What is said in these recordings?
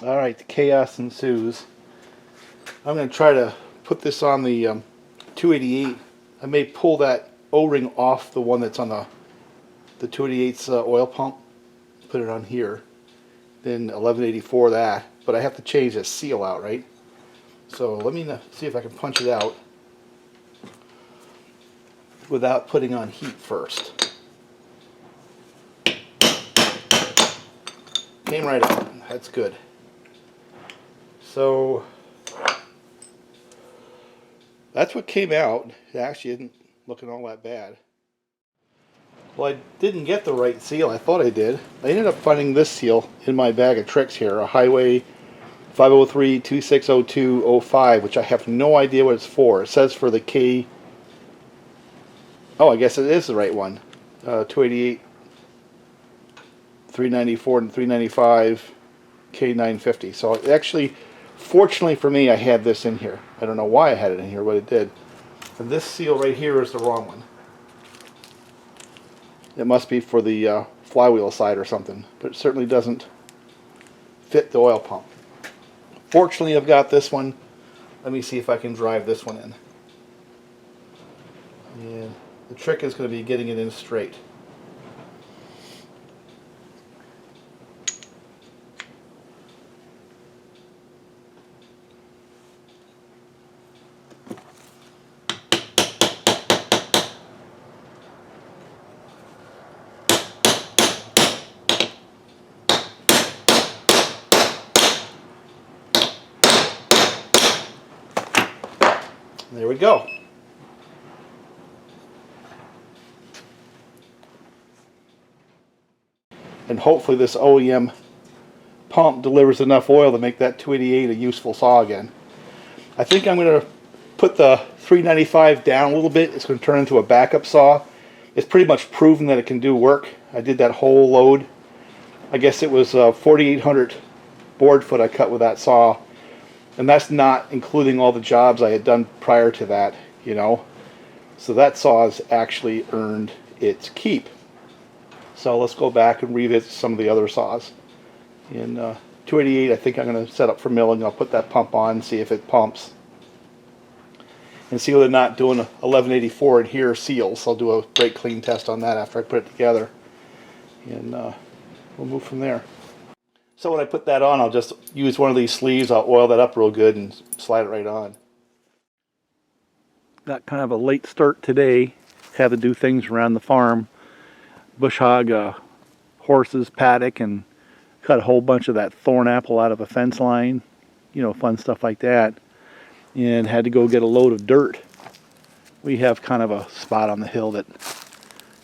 Alright, the chaos ensues. I'm going to try to put this on the 288. I may pull that O-ring off the one that's on the 288's oil pump, put it on here, then 1184 that, but I have to change that seal out, right? So let me see if I can punch it out without putting on heat first. Came right up. That's good. So that's what came out. It actually isn't looking all that bad. Well, I didn't get the right seal. I thought I did. I ended up finding this seal in my bag of tricks here, a Highway 503-2602-05, which I have no idea what it's for. It says for the K... Oh, I guess it is the right one. 288, 394, and 395, K950. So actually, fortunately for me, I had this in here. I don't know why I had it in here, but it did. And this seal right here is the wrong one. It must be for the flywheel side or something, but it certainly doesn't fit the oil pump. Fortunately, I've got this one. Let me see if I can drive this one in. And the trick is going to be getting it in straight. There we go. And hopefully this OEM pump delivers enough oil to make that 288 a useful saw again. I think I'm going to put the 395 down a little bit. It's going to turn into a backup saw. It's pretty much proven that it can do work. I did that whole load. I guess it was 4,800 board foot I cut with that saw. And that's not including all the jobs I had done prior to that, you know. So that saw has actually earned its keep. So let's go back and revisit some of the other saws. In 288, I think I'm going to set up for milling. I'll put that pump on and see if it pumps. And see whether or not doing a 1184 in here seals. I'll do a brake clean test on that after I put it together. And we'll move from there. So when I put that on, I'll just use one of these sleeves. I'll oil that up real good and slide it right on. Got kind of a late start today. Had to do things around the farm. Bush hog horses paddock and cut a whole bunch of that thorn apple out of a fence line. You know, fun stuff like that. And had to go get a load of dirt. We have kind of a spot on the hill that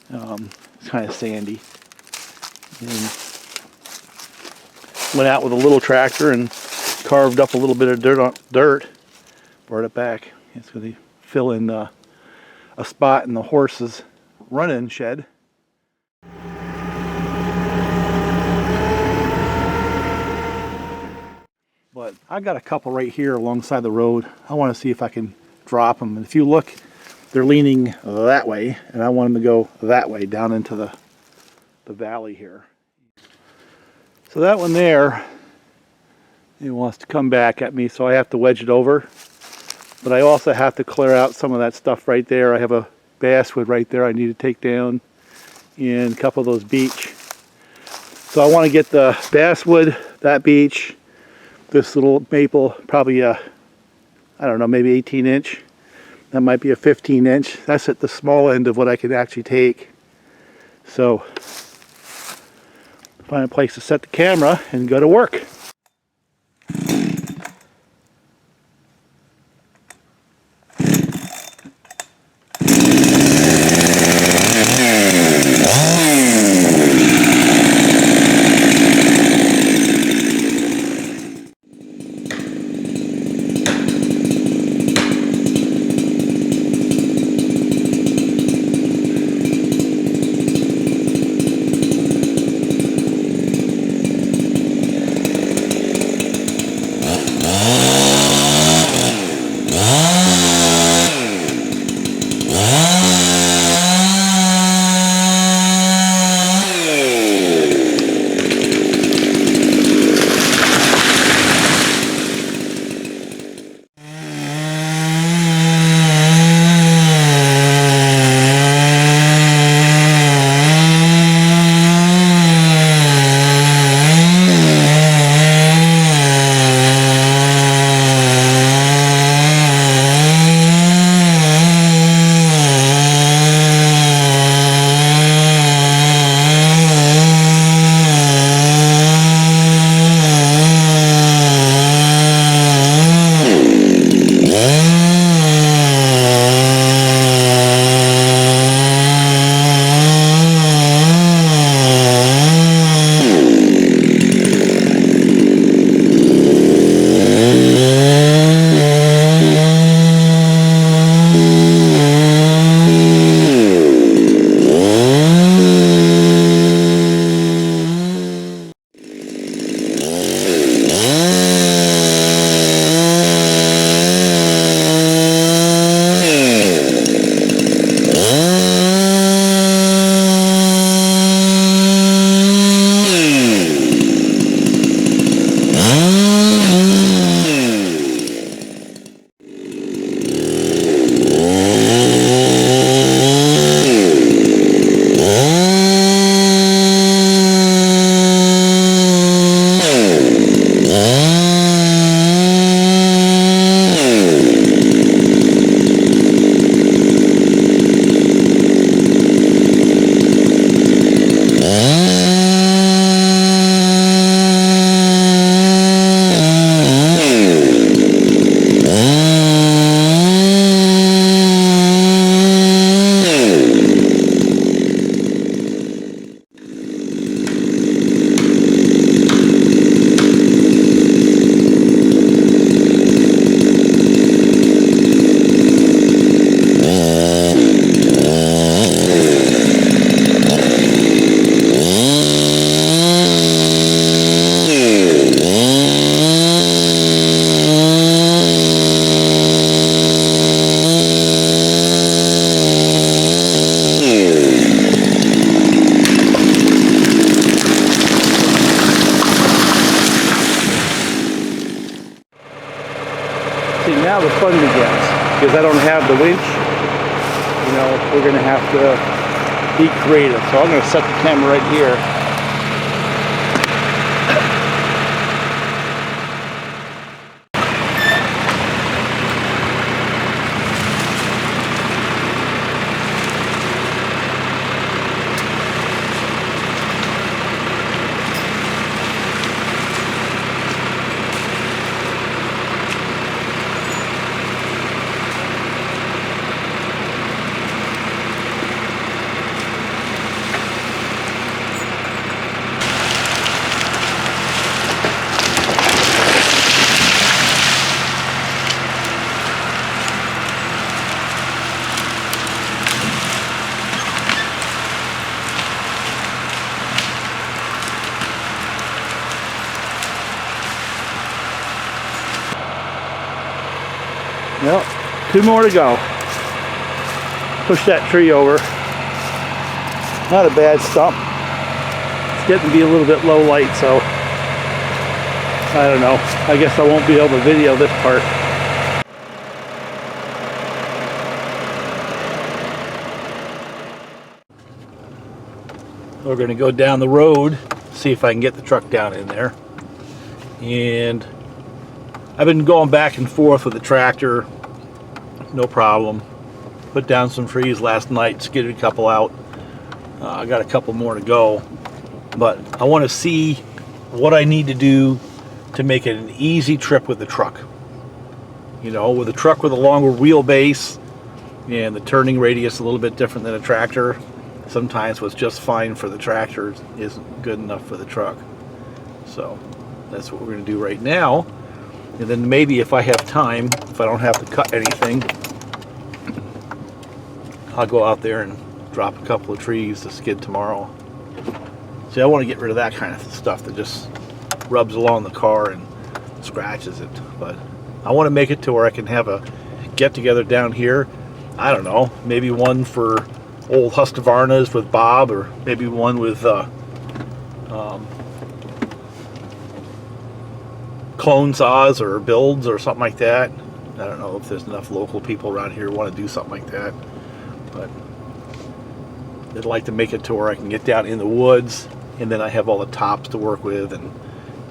is kind of sandy. And went out with a little tractor and carved up a little bit of dirt, brought it back. It's going to fill in a spot in the horse's run-in shed. But I got a couple right here alongside the road. I want to see if I can drop them. And if you look, they're leaning that way, and I want them to go that way down into the valley here. So that one there, it wants to come back at me, so I have to wedge it over. But I also have to clear out some of that stuff right there. I have a basswood right there I need to take down, and a couple of those beech. So I want to get the basswood, that beech, this little maple, probably a, I don't know, maybe 18 inch. That might be a 15 inch. That's at the small end of what I can actually take. So find a place to set the camera and go to work. See, now the fun begins, because I don't have the winch. You know, we're going to have to be creative. So I'm going to set the camera right here. Well, 2 more to go. Push that tree over. Not a bad stump. It's getting to be a little bit low light, so I don't know. I guess I won't be able to video this part. We're going to go down the road, see if I can get the truck down in there. And I've been going back and forth with the tractor, no problem. Put down some trees last night, skidded a couple out. I got a couple more to go, but I want to see what I need to do to make it an easy trip with the truck. You know, with a truck with a longer wheelbase and the turning radius a little bit different than a tractor, sometimes what's just fine for the tractor isn't good enough for the truck. So that's what we're going to do right now. And then maybe if I have time, if I don't have to cut anything, I'll go out there and drop a couple of trees to skid tomorrow. See, I want to get rid of that kind of stuff that just rubs along the car and scratches it. But I want to make it to where I can have a get-together down here. I don't know, maybe one for old Husqvarnas with Bob, or maybe one with clone saws or builds or something like that. I don't know if there's enough local people around here who want to do something like that, but I'd like to make it to where I can get down in the woods, and then I have all the tops to work with and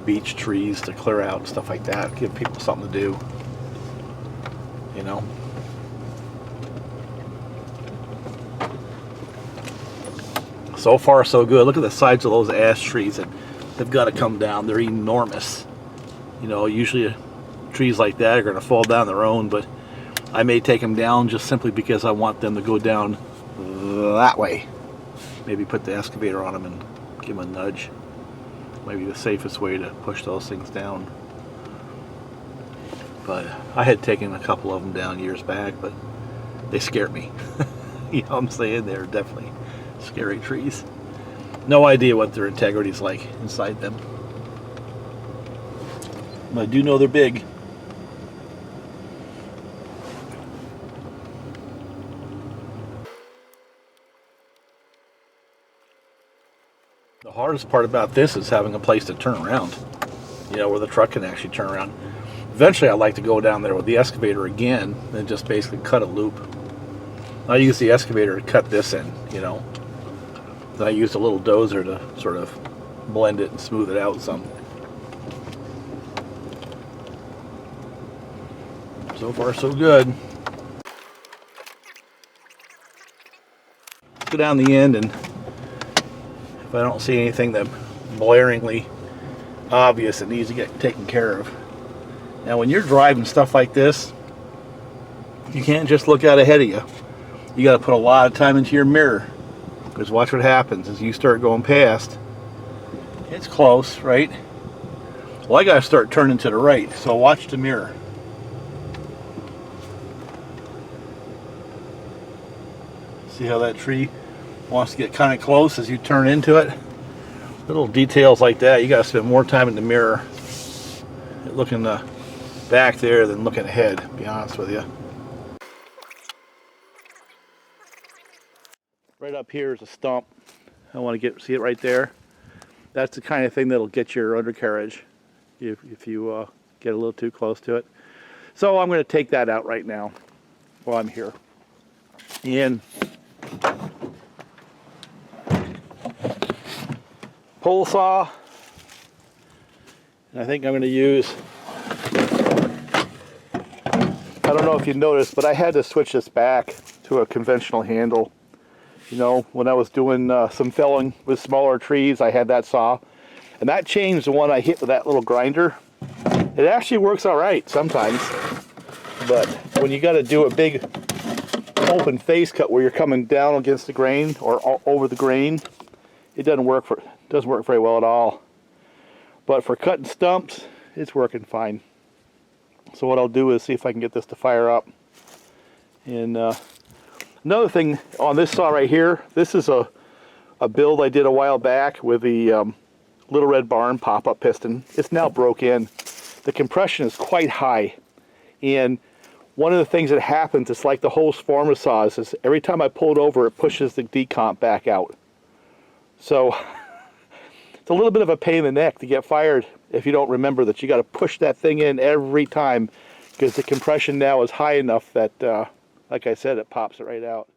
beech trees to clear out and stuff like that. Give people something to do, you know. So far so good. Look at the sides of those ash trees, and they've got to come down. They're enormous. You know, usually trees like that are going to fall down their own, but I may take them down just simply because I want them to go down that way. Maybe put the excavator on them and give them a nudge. Maybe the safest way to push those things down. But I had taken a couple of them down years back, but they scared me. You know what I'm saying? They're definitely scary trees. No idea what their integrity is like inside them. But I do know they're big. The hardest part about this is having a place to turn around. You know, where the truck can actually turn around. Eventually I'd like to go down there with the excavator again and just basically cut a loop. I use the excavator to cut this in, you know. Then I used a little dozer to sort of blend it and smooth it out some. So far so good. Let's go down the end, and if I don't see anything that blaringly obvious that needs to get taken care of. Now when you're driving stuff like this, you can't just look out ahead of you. You got to put a lot of time into your mirror, because watch what happens as you start going past. It's close, right? Well, I got to start turning to the right, so watch the mirror. See how that tree wants to get kind of close as you turn into it? Little details like that, you got to spend more time in the mirror looking back there than looking ahead, to be honest with you. Right up here is a stump. I want to see it right there. That's the kind of thing that'll get your undercarriage if you get a little too close to it. So I'm going to take that out right now while I'm here. And pole saw. And I think I'm going to use, I don't know if you noticed, but I had to switch this back to a conventional handle. You know, when I was doing some felling with smaller trees, I had that saw. And that changed the one I hit with that little grinder. It actually works all right sometimes. But when you got to do a big open face cut where you're coming down against the grain or over the grain, it doesn't work very well at all. But for cutting stumps, it's working fine. So what I'll do is see if I can get this to fire up. And another thing on this saw right here, this is a build I did a while back with the Little Red Barn pop-up piston. It's now broke in. The compression is quite high. And one of the things that happens, it's like the whole swarm of saws, is every time I pull it over, it pushes the decomp back out. So it's a little bit of a pain in the neck to get fired if you don't remember that you got to push that thing in every time, because the compression now is high enough that, like I said, it pops it right out.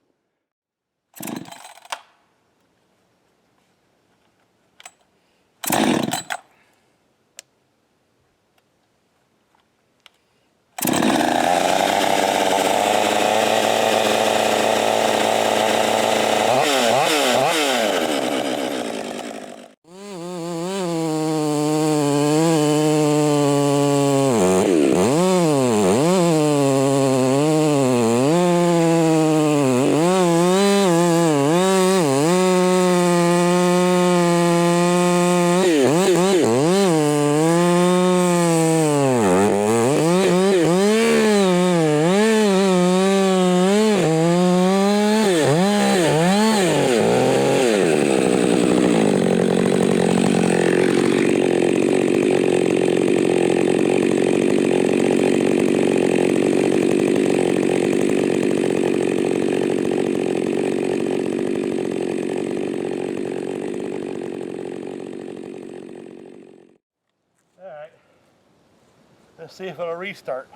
Let's see if it'll restart.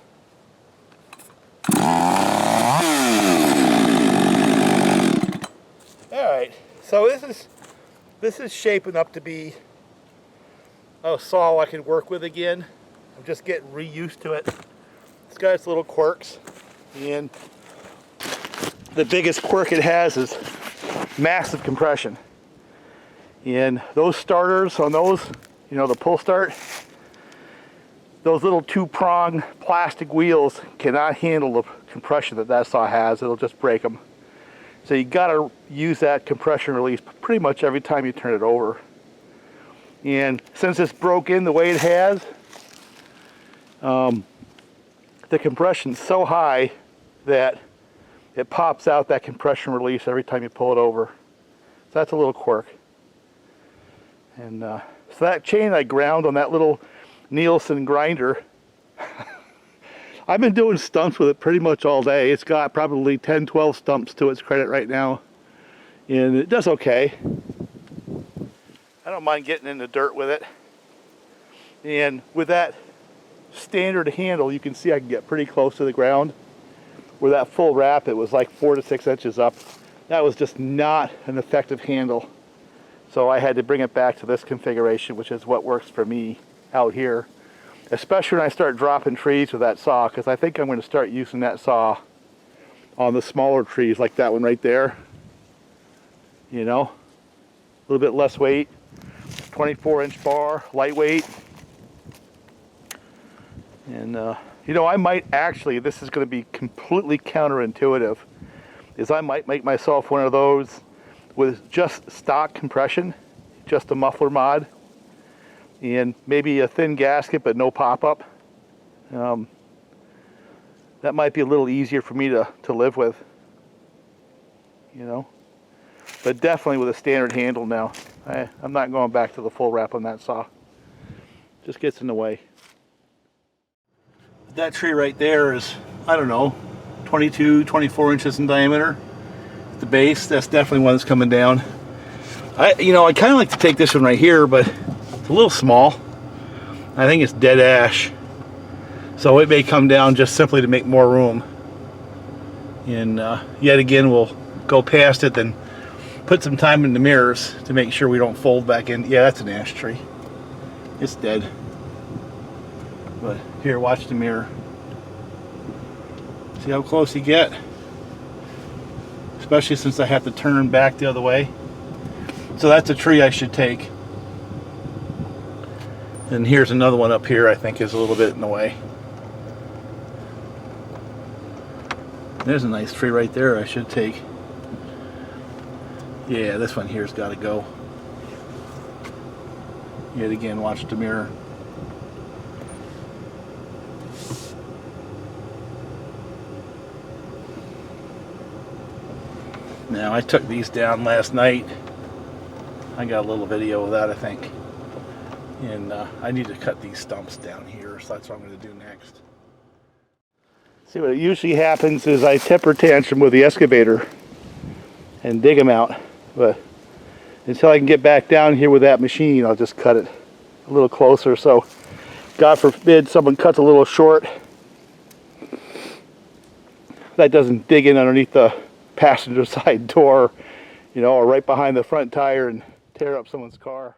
Alright, so this is shaping up to be a saw I can work with again. I'm just getting reused to it. It's got its little quirks, and the biggest quirk it has is massive compression. And those starters on those, you know, the pull start, those little two-prong plastic wheels cannot handle the compression that saw has. It'll just break them. So you got to use that compression release pretty much every time you turn it over. And since it's broke in the way it has, the compression's so high that it pops out that compression release every time you pull it over. So that's a little quirk. And so that chain I ground on that little Nielsen grinder, I've been doing stumps with it pretty much all day. It's got probably 10-12 stumps to its credit right now, and it does okay. I don't mind getting in the dirt with it. And with that standard handle, you can see I can get pretty close to the ground. Where that full wrap, it was like 4 to 6 inches up. That was just not an effective handle. So I had to bring it back to this configuration, which is what works for me out here. Especially when I start dropping trees with that saw, because I think I'm going to start using that saw on the smaller trees like that one right there. You know, a little bit less weight, 24-inch bar, lightweight. And you know, I might actually, this is going to be completely counterintuitive, is I might make myself one of those with just stock compression, just a muffler mod, and maybe a thin gasket but no pop-up. That might be a little easier for me to live with, you know. But definitely with a standard handle now. I'm not going back to the full wrap on that saw. Just gets in the way. That tree right there is, I don't know, 22, 24 inches in diameter. The base, that's definitely one that's coming down. I kind of like to take this one right here, but it's a little small. I think it's dead ash. So it may come down just simply to make more room. And yet again, we'll go past it, then put some time in the mirrors to make sure we don't fold back in. Yeah, that's an ash tree. It's dead. But here, watch the mirror. See how close you get? Especially since I have to turn back the other way. So that's a tree I should take. And here's another one up here I think is a little bit in the way. There's a nice tree right there I should take. Yeah, this one here's got to go. Yet again, watch the mirror. Now, I took these down last night. I got a little video of that, I think. And I need to cut these stumps down here, so that's what I'm going to do next. See, what usually happens is I temper tantrum with the excavator and dig them out. But until I can get back down here with that machine, I'll just cut it a little closer. So, God forbid someone cuts a little short. That doesn't dig in underneath the passenger side door, you know, or right behind the front tire and tear up someone's car.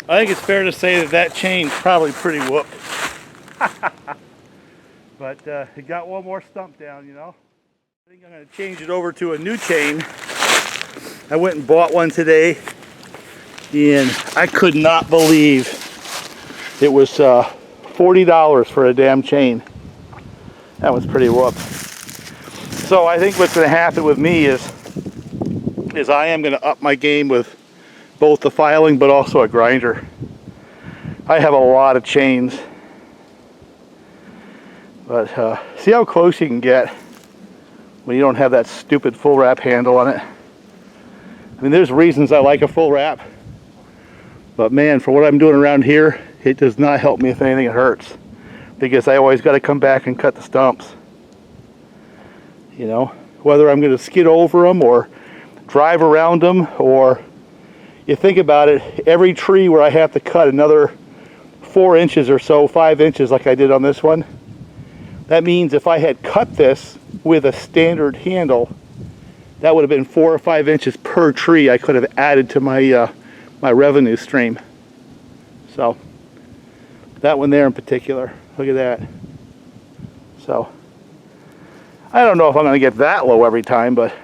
I think it's fair to say that that chain's probably pretty whooped. But it got one more stump down, you know. I think I'm going to change it over to a new chain. I went and bought one today, and I could not believe it was $40 for a damn chain. That was pretty whooped. So I think what's going to happen with me is I am going to up my game with both the filing but also a grinder. I have a lot of chains, but see how close you can get when you don't have that stupid full wrap handle on it. I mean, there's reasons I like a full wrap, but man, for what I'm doing around here, it does not help me. If anything, it hurts, because I always got to come back and cut the stumps. You know, whether I'm going to skid over them or drive around them, or you think about it, every tree where I have to cut another 4 inches or so, 5 inches like I did on this one, that means if I had cut this with a standard handle, that would have been 4 or 5 inches per tree I could have added to my my revenue stream. So that one there in particular, look at that. So I don't know if I'm going to get that low every time, but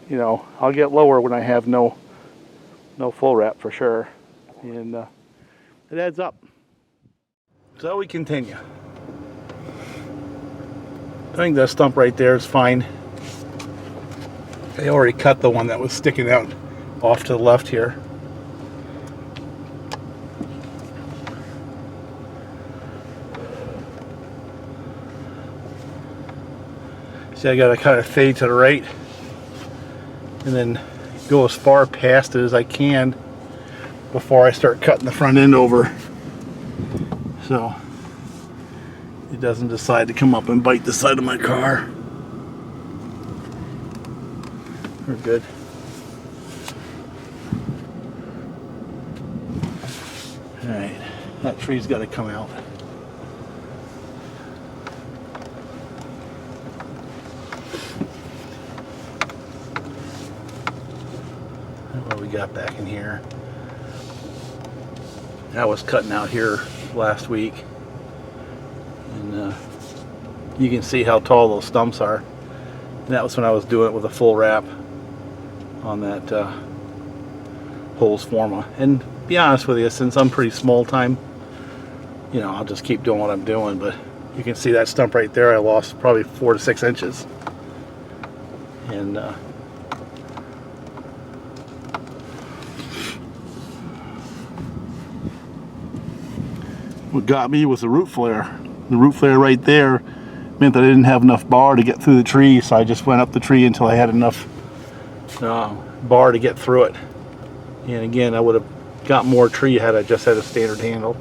you know, I'll get lower when I have no full wrap for sure, and it adds up. So we continue. I think that stump right there is fine. I already cut the one that was sticking out off to the left here. See, I gotta kind of fade to the right and then go as far past it as I can before I start cutting the front end over, so it doesn't decide to come up and bite the side of my car. We're good. Alright, that tree's got to come out. What do we got back in here? I was cutting out here last week, and you can see how tall those stumps are. And that was when I was doing it with a full wrap on that hose forma. And to be honest with you, since I'm pretty small time, you know, I'll just keep doing what I'm doing. But you can see that stump right there, I lost probably 4 to 6 inches. And what got me was the root flare. The root flare right there meant that I didn't have enough bar to get through the tree, so I just went up the tree until I had enough bar to get through it. And again, I would have got more tree had I just had a standard handle.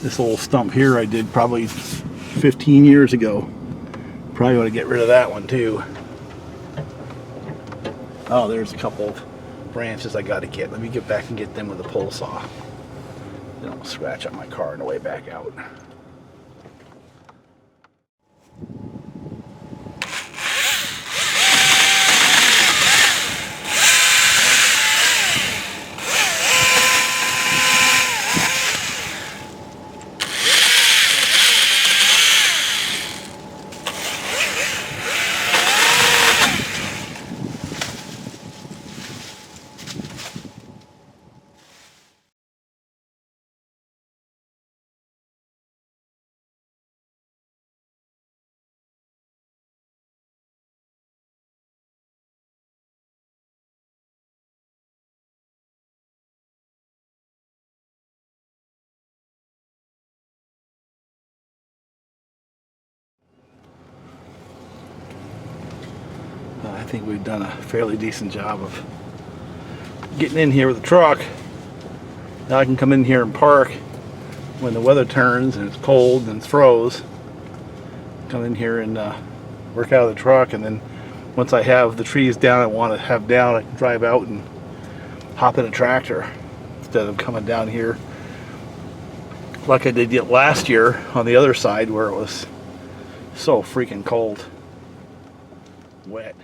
This little stump here I did probably 15 years ago. Probably want to get rid of that one too. Oh, there's a couple of branches I got to get. Let me get back and get them with a pole saw. Then I'll scratch up my car on the way back out. I think we've done a fairly decent job of getting in here with the truck. Now I can come in here and park when the weather turns and it's cold and it throws. Come in here and work out of the truck, and then once I have the trees down I want to have down, I can drive out and hop in a tractor instead of coming down here like I did last year on the other side where it was so freaking cold, wet.